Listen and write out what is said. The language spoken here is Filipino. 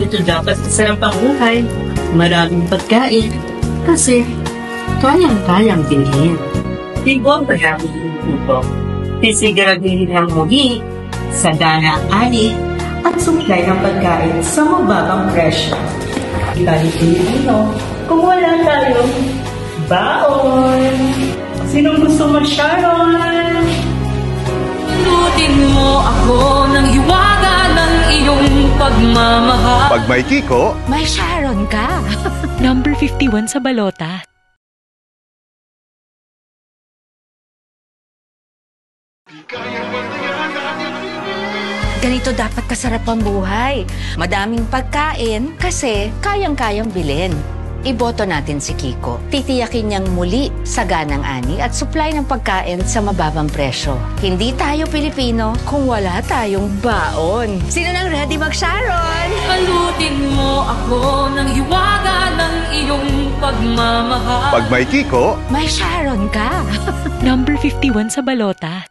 Ito dapat isa ng pangbuhay. Maraming pagkain. Kasi, kayang-kayang bilhin. Tigo ang pagkakulong ito. Sisiguraduhin ng muli sa dana ani at supply ng pagkain sa mababang presyo. Tayo Pilipino, kung wala tayong baon. Sinong gusto mag-Sharon? Lutin mo ako ng hiwaga ng iyong pagmamahal. Pag may Kiko, May Sharon ka. Number 51 sa balota. Ganito dapat kasarap ang buhay. Madaming pagkain kasi kayang-kayang bilhin. Iboto natin si Kiko. Titiyakin niyang muli saganang ani at supply ng pagkain sa mababang presyo. Hindi tayo Pilipino kung wala tayong baon. Sino nang ready mag-Sharon? Halutin mo ako ng hiwaga ng iyong pagmamahal. pag may Kiko, May Sharon ka. Number 51 sa balota.